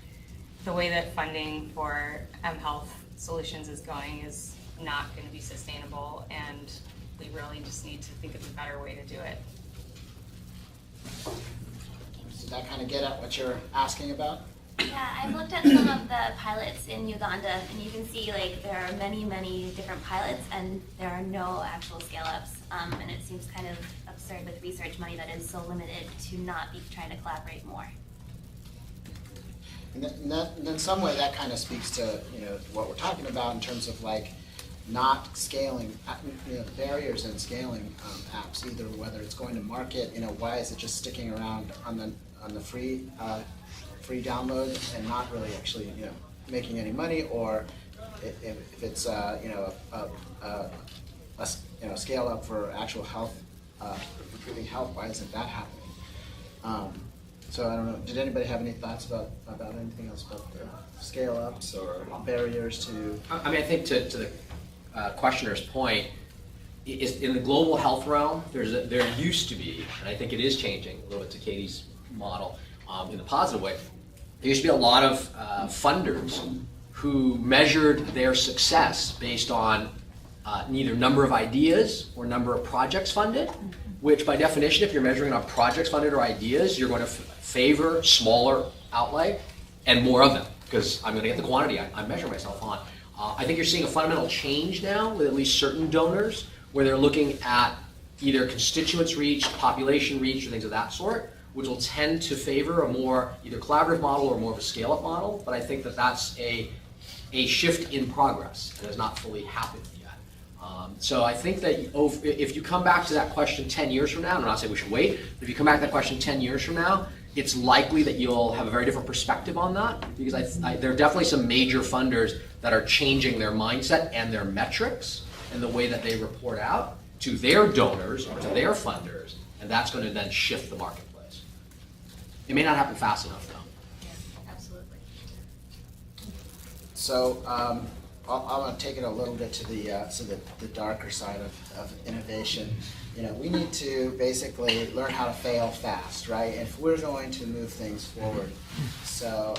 the way that funding for mHealth solutions is going is not gonna be sustainable, and we really just need to think of a better way to do it. Did that kind of get at what you're asking about? Yeah, I've looked at some of the pilots in Uganda, and you can see like there are many, many different pilots, and there are no actual scale-ups. And it seems kind of absurd with research money that is so limited to not be trying to collaborate more. And in some way, that kind of speaks to what we're talking about in terms of like not scaling, barriers in scaling apps, either whether it's going to market, why is it just sticking around on the free download and not really actually making any money, or if it's scale up for actual health, improving health, why isn't that happening? So I don't know. Did anybody have any thoughts about anything else about the scale ups or barriers to? I think to the questioner's point, is in the global health realm, there used to be, and I think it is changing a little bit to Katie's model in the positive way. There used to be a lot of funders who measured their success based on neither number of ideas or number of projects funded, which by definition, if you're measuring on projects funded or ideas, you're going to favor smaller outlay and more of them, because I'm going to get the quantity I measure myself on. I think you're seeing a fundamental change now with at least certain donors, where they're looking at either constituents reach, population reach, or things of that sort, which will tend to favor a more either collaborative model or more of a scale-up model. But I think that that's a shift in progress that has not fully happened yet. So I think that if you come back to that question 10 years from now, I'm not saying we should wait, but if you come back to that question 10 years from now, it's likely that you'll have a very different perspective on that, because there are definitely some major funders that are changing their mindset and their metrics and the way that they report out to their donors or to their funders, and that's going to then shift the marketplace. It may not happen fast enough, though. Yeah, absolutely. So I want to take it a little bit to the darker side of innovation. We need to basically learn how to fail fast, right? And if we're going to move things forward. So,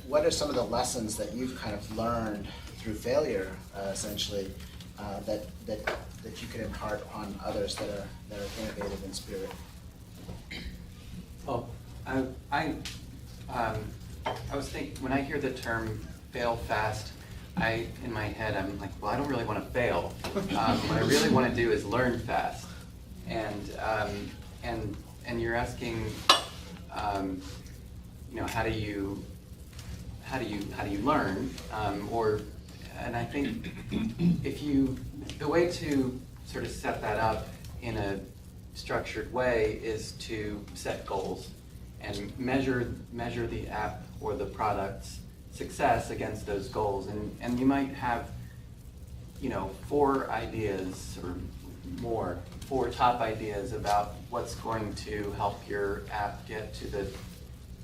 what are some of the lessons that you've kind of learned through failure, essentially, that you could impart on others that are innovative in spirit? Well, I was thinking, when I hear the term fail fast, in my head, I'm like, well, I don't really want to fail. What I really want to do is learn fast. And you're asking, how do you learn? And I think the way to sort of set that up in a structured way is to set goals and measure the app or the product's success against those goals. And you might have, 4 ideas or more, 4 top ideas about what's going to help your app get to the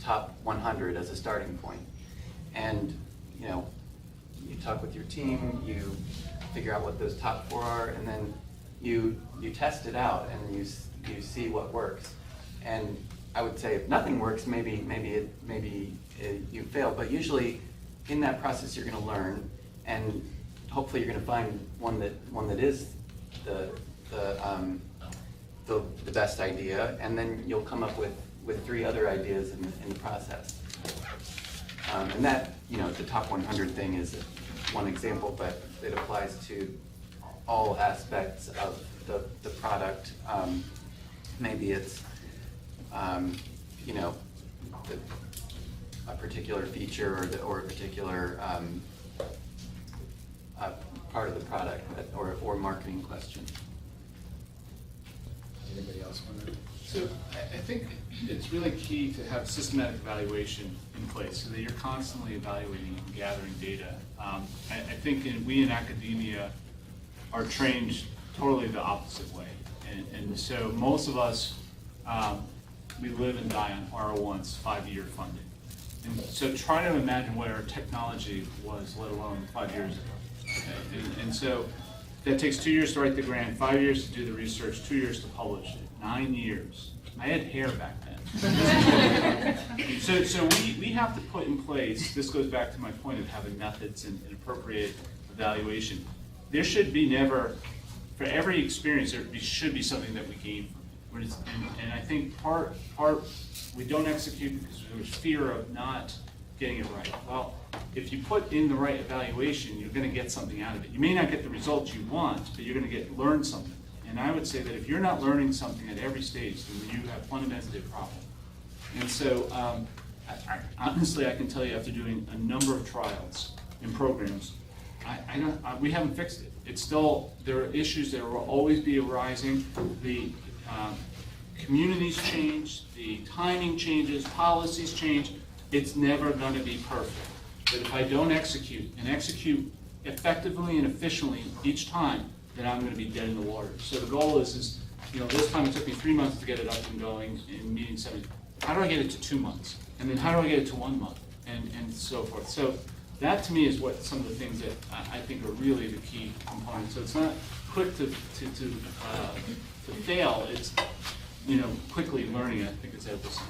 top 100 as a starting point. And, you talk with your team, you figure out what those top 4 are, and then you test it out and you see what works. And I would say if nothing works, maybe you fail. But usually in that process you're going to learn, and hopefully you're going to find one that is the best idea, and then you'll come up with 3 other ideas in the process. And that, the top 100 thing is one example, but it applies to all aspects of the product. Maybe it's, a particular feature or a particular part of the product or marketing question. Anybody else want to? So I think it's really key to have systematic evaluation in place so that you're constantly evaluating and gathering data. I think we in academia are trained totally the opposite way. And so most of us, we live and die on R01's 5-year funding. And so try to imagine what our technology was, let alone 5 years ago. Okay? And so that takes 2 years to write the grant, 5 years to do the research, 2 years to publish it, 9 years. I had hair back then. So we have to put in place, this goes back to my point of having methods and appropriate evaluation. There should be never, for every experience, there should be something that we gain from it. And I think part we don't execute because there's fear of not getting it right. Well, if you put in the right evaluation, you're going to get something out of it. You may not get the results you want, but you're going to learn something. And I would say that if you're not learning something at every stage, then you have fundamentally a problem. And so, honestly, I can tell you after doing a number of trials and programs, we haven't fixed it. It's still, there are issues that will always be arising. The communities change, the timing changes, policies change. It's never going to be perfect. But if I don't execute effectively and efficiently each time, then I'm going to be dead in the water. So the goal is this time it took me 3 months to get it up and going in meeting 7. How do I get it to 2 months? And then how do I get it to 1 month? And so forth. So that to me is what some of the things that I think are really the key components. So it's not quick to fail. It's quickly learning. I think it's everything.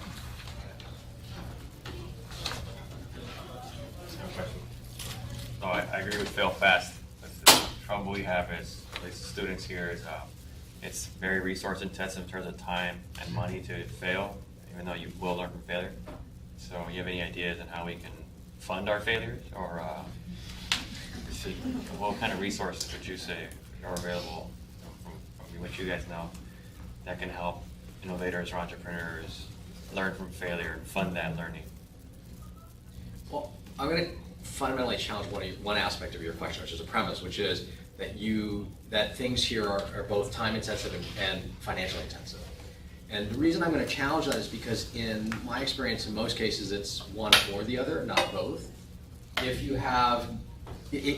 No, I agree with fail fast. The trouble we have is, at least the students here, is it's very resource intensive in terms of time and money to fail, even though you will learn from failure. So you have any ideas on how we can fund our failures, or what kind of resources would you say are available from what you guys know that can help innovators or entrepreneurs learn from failure and fund that learning? Well, I'm going to fundamentally challenge one aspect of your question, which is a premise, which is that things here are both time intensive and financially intensive. And the reason I'm going to challenge that is because in my experience, in most cases, it's one or the other, not both. If you have,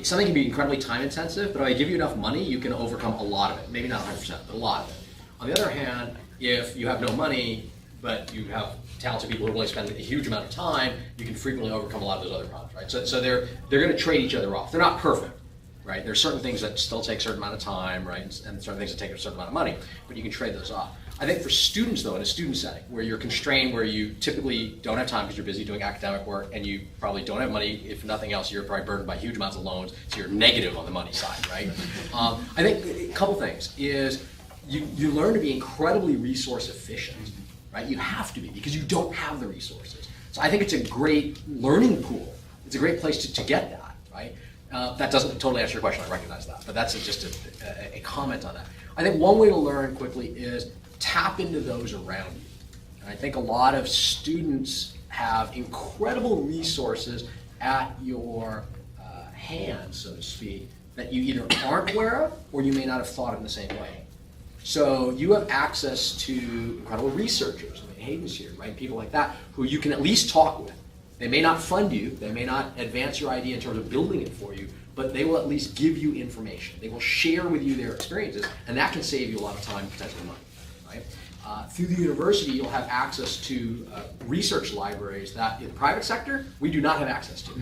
something can be incredibly time intensive, but if I give you enough money, you can overcome a lot of it. Maybe not 100%, but a lot of it. On the other hand, if you have no money, but you have talented people who really spend a huge amount of time, you can frequently overcome a lot of those other problems, right? So they're going to trade each other off. They're not perfect, right? There's certain things that still take a certain amount of time, right? And certain things that take a certain amount of money, but you can trade those off. I think for students, though, in a student setting, where you're constrained, where you typically don't have time because you're busy doing academic work, and you probably don't have money, if nothing else, you're probably burdened by huge amounts of loans, so you're negative on the money side, right? I think a couple things is you learn to be incredibly resource efficient, right? You have to be, because you don't have the resources. So I think it's a great learning pool. It's a great place to get that, right? That doesn't totally answer your question, I recognize that, but that's just a comment on that. I think one way to learn quickly is tap into those around you. And I think a lot of students have incredible resources at your hands, so to speak, that you either aren't aware of or you may not have thought in the same way. So you have access to incredible researchers, I mean, Hayden's here, right? People like that who you can at least talk with. They may not fund you, they may not advance your idea in terms of building it for you, but they will at least give you information. They will share with you their experiences, and that can save you a lot of time, potentially money, right? Through the university, you'll have access to research libraries that in the private sector, we do not have access to,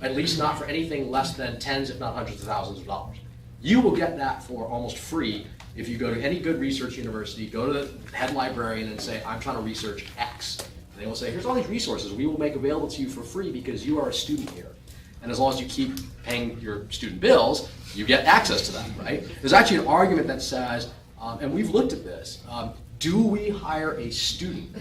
at least not for anything less than tens, if not hundreds of thousands of dollars. You will get that for almost free if you go to any good research university, go to the head librarian and say, I'm trying to research X. And they will say, here's all these resources we will make available to you for free because you are a student here. And as long as you keep paying your student bills, you get access to that, right? There's actually an argument that says, and we've looked at this, do we hire a student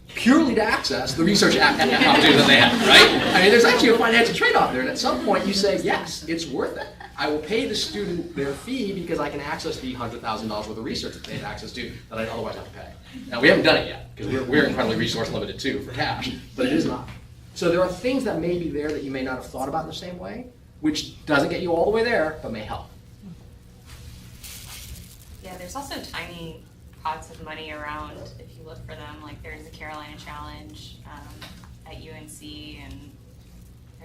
purely to access the research opportunities that they have, right? I mean, there's actually a financial trade-off there, and at some point you say, yes, it's worth it. I will pay the student their fee because I can access the $100,000 worth of research that they had access to that I'd otherwise have to pay. Now, we haven't done it yet, because we're incredibly resource limited too for cash, but it is not. So there are things that may be there that you may not have thought about in the same way, which doesn't get you all the way there, but may help. Yeah, there's also tiny pots of money around if you look for them. Like there's the Carolina Challenge at UNC, and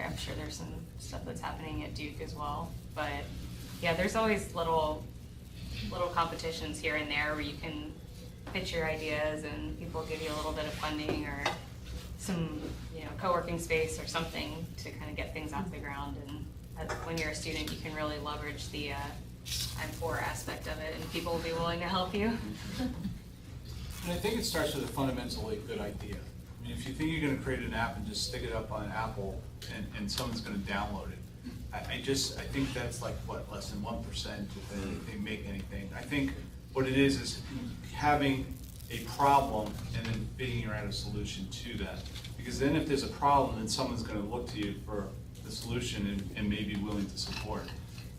I'm sure there's some stuff that's happening at Duke as well. But yeah, there's always little competitions here and there where you can pitch your ideas and people give you a little bit of funding or some co-working space or something to kind of get things off the ground. And when you're a student, you can really leverage the I'm poor aspect of it, and people will be willing to help you. And I think it starts with a fundamentally good idea. I mean, if you think you're going to create an app and just stick it up on Apple and someone's going to download it, I think that's like, what, less than 1% if they make anything. I think what it is having a problem and then figuring out a solution to that. Because then if there's a problem, then someone's going to look to you for the solution and may be willing to support.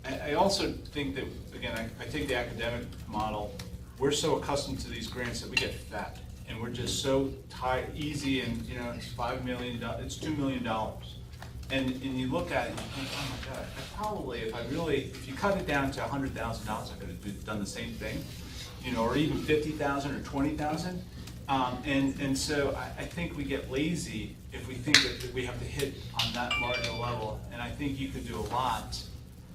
I also think that, again, I take the academic model. We're so accustomed to these grants that we get fat, and we're just so tired, easy, and it's $5 million, it's $2 million. And you look at it and you think, oh my God, I probably, if you cut it down to $100,000, I could have done the same thing, or even $50,000 or $20,000. And so I think we get lazy if we think that we have to hit on that larger level. And I think you could do a lot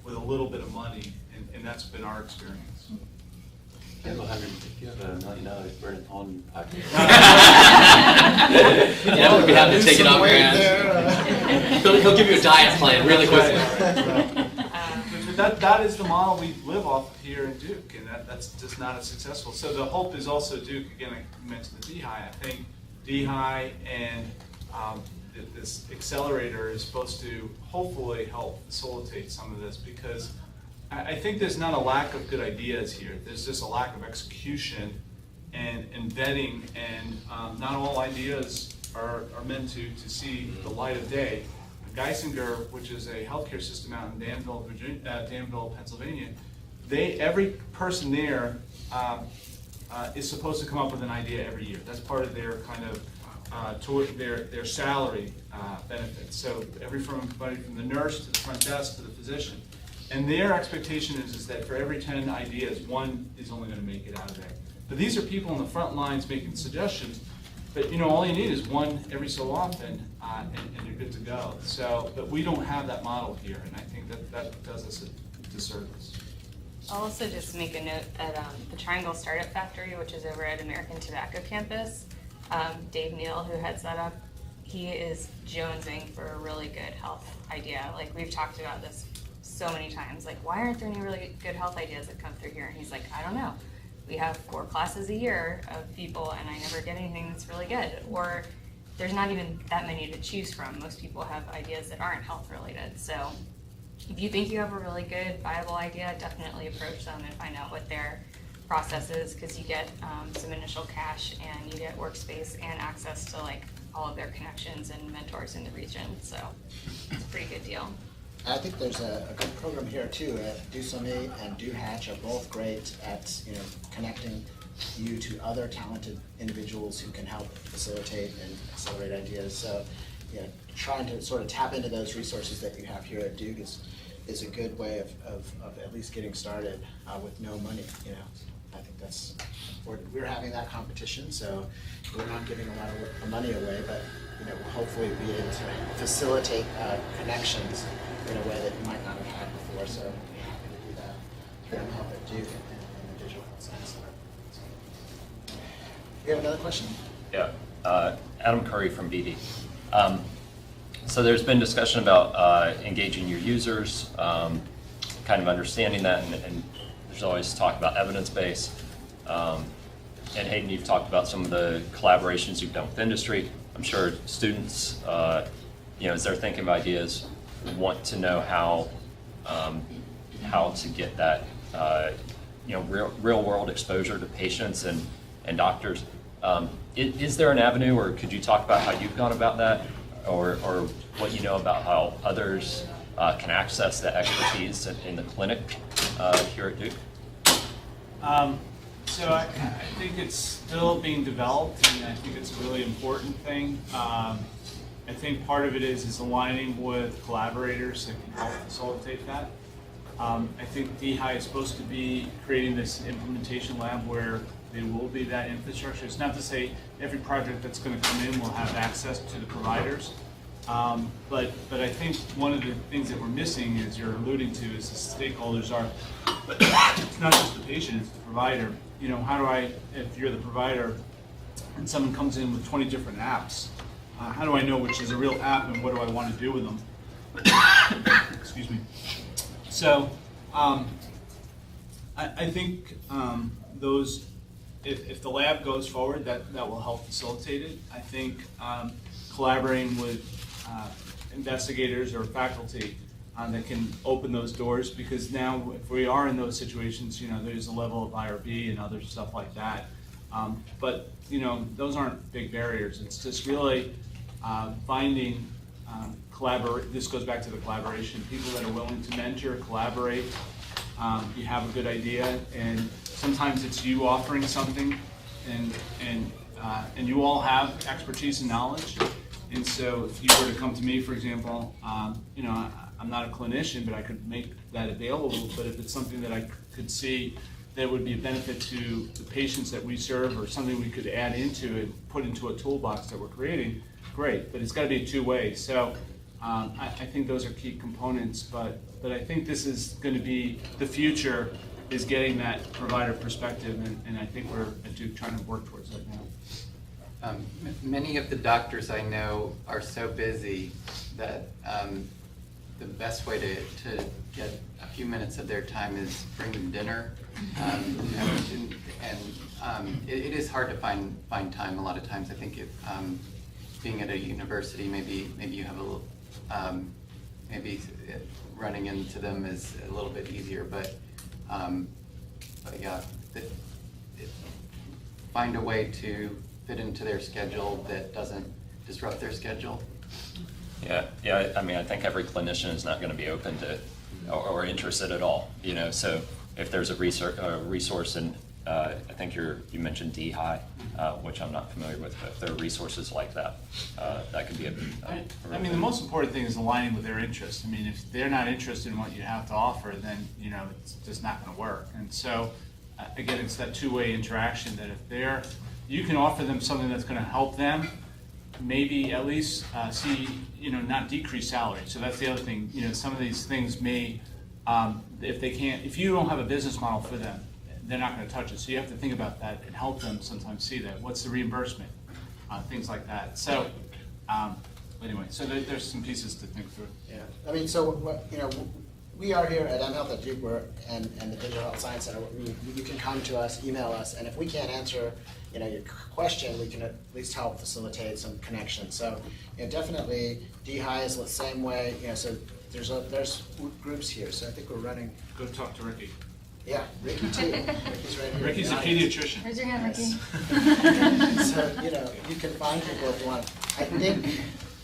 with a little bit of money, and that's been our experience. If you have $1 million, burn it on pocket. Yeah, we'd be happy to take it off your hands. He'll give you a diet plan really quickly. That is the model we live off of here in Duke, and that's just not as successful. So the hope is also Duke. Again, I mentioned the DHI. I think DHI and this accelerator is supposed to hopefully help facilitate some of this, because I think there's not a lack of good ideas here. There's just a lack of execution and vetting, and not all ideas are meant to see the light of day. Geisinger, which is a healthcare system out in Danville, Pennsylvania, every person there is supposed to come up with an idea every year. That's part of their kind of toward their salary benefits. So everybody from the nurse to the front desk to the physician. And their expectation is that for every 10 ideas, one is only going to make it out of there. But these are people on the front lines making suggestions, but all you need is one every so often, and you're good to go. So, but we don't have that model here, and I think that does us a disservice. I'll also just make a note that the Triangle Startup Factory, which is over at American Tobacco Campus, Dave Neal, who heads that up, he is jonesing for a really good health idea. Like, we've talked about this so many times. Like, why aren't there any really good health ideas that come through here? And he's like, I don't know. We have 4 classes a year of people, and I never get anything that's really good. Or there's not even that many to choose from. Most people have ideas that aren't health related. So if you think you have a really good, viable idea, definitely approach them and find out what their process is, because you get some initial cash, and you get workspace and access to like all of their connections and mentors in the region. So it's a pretty good deal. I think there's a good program here too. DoSoMe and DoHatch are both great at connecting you to other talented individuals who can help facilitate and accelerate ideas. So, trying to sort of tap into those resources that you have here at Duke is a good way of at least getting started with no money. I think that's we're having that competition, so we're not giving a lot of money away, but we'll hopefully be able to facilitate connections in a way that you might not have had before. So we're happy to do that here at Help at Duke and the Digital Health Science Center. So, you have another question? Yeah, Adam Curry from BD. So there's been discussion about engaging your users, kind of understanding that, and there's always talk about evidence base. And Hayden, you've talked about some of the collaborations you've done with industry. I'm sure students, as they're thinking of ideas, want to know how to get that, real world exposure to patients and doctors. Is there an avenue, or could you talk about how you've gone about that, or what you know about how others can access that expertise in the clinic here at Duke? So I think it's still being developed, and I think it's a really important thing. I think part of it is aligning with collaborators that can help facilitate that. I think DHI is supposed to be creating this implementation lab where there will be that infrastructure. It's not to say every project that's going to come in will have access to the providers, but I think one of the things that we're missing, as you're alluding to, is the stakeholders are, but it's not just the patient, it's the provider. How do I, if you're the provider and someone comes in with 20 different apps, how do I know which is a real app and what do I want to do with them? Excuse me. So I think those, if the lab goes forward, that will help facilitate it. I think collaborating with investigators or faculty that can open those doors, because now if we are in those situations, there's a level of IRB and other stuff like that. But those aren't big barriers. It's just really finding this goes back to the collaboration, people that are willing to mentor, collaborate. You have a good idea, and sometimes it's you offering something, and you all have expertise and knowledge. And so if you were to come to me, for example, I'm not a clinician, but I could make that available. But if it's something that I could see that would be a benefit to the patients that we serve, or something we could add into it, put into a toolbox that we're creating, great. But it's got to be a two-way. So I think those are key components. But I think this is going to be the future, is getting that provider perspective, and I think we're at Duke trying to work towards that now. Many of the doctors I know are so busy that the best way to get a few minutes of their time is bring them dinner. It is hard to find time a lot of times. I think being at a university, maybe you have a little, maybe running into them is a little bit easier, but yeah, find a way to fit into their schedule that doesn't disrupt their schedule. Yeah. I mean, I think every clinician is not going to be open to or interested at all. So if there's a resource, and I think you mentioned DHI, which I'm not familiar with, but if there are resources like that, that could be I mean, the most important thing is aligning with their interests. I mean, if they're not interested in what you have to offer, then it's just not going to work. And so again, it's that two-way interaction, that if you can offer them something that's going to help them, maybe at least see, not decrease salary. So that's the other thing. Some of these things may, if you don't have a business model for them, they're not going to touch it. So you have to think about that and help them sometimes see that. What's the reimbursement? Things like that. So anyway, so there's some pieces to think through. Yeah, I mean, so we are here at mHealth at Duke, and the Digital Health Science Center. You can come to us, email us, and if we can't answer your question, we can at least help facilitate some connections. So definitely DHI is the same way. So there's groups here. So I think we're running. Go talk to Ricky. Yeah, Ricky too. Ricky's right here. Ricky's a pediatrician. Raise your hand, Ricky. So you can find people if you want. I think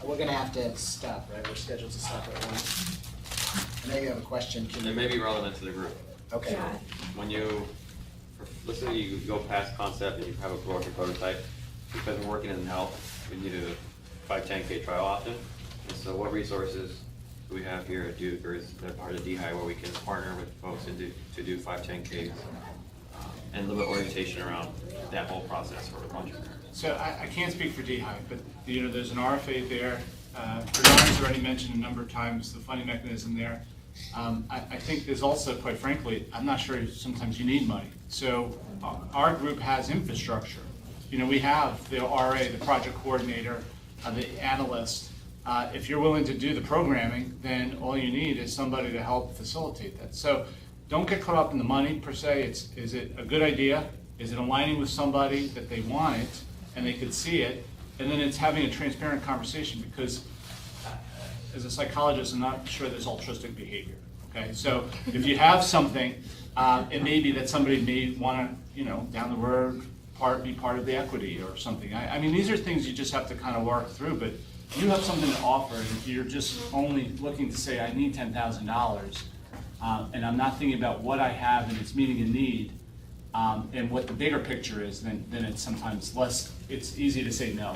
we're going to have to stop. Right, we're scheduled to stop at 1. maybe have a question. Can It you- may be relevant to the group. Okay. When you, let's say you go past concept and you have a working prototype, because we're working in health, we need a 510K trial often. And so what resources do we have here at Duke, or is that part of DHI where we can partner with folks to do 510Ks? And a little bit orientation around that whole process for entrepreneurs. So I can't speak for DHI, but there's an RFA there. Bernard's already mentioned a number of times the funding mechanism there. I think there's also, quite frankly, I'm not sure sometimes you need money. So our group has infrastructure. We have the RA, the project coordinator, the analyst. If you're willing to do the programming, then all you need is somebody to help facilitate that. So don't get caught up in the money per se. Is it a good idea? Is it aligning with somebody that they want it and they could see it? And then it's having a transparent conversation, because as a psychologist, I'm not sure there's altruistic behavior. Okay, so if you have something, it may be that somebody may want to, down the road, be part of the equity or something. I mean, these are things you just have to kind of work through. But you have something to offer, and if you're just only looking to say, I need $10,000, and I'm not thinking about what I have and it's meeting a need, and what the bigger picture is, then it's sometimes less, it's easy to say no.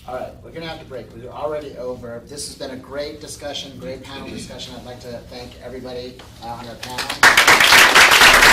All right, we're gonna have to break. We're already over. This has been a great discussion, great panel discussion. I'd like to thank everybody on our panel.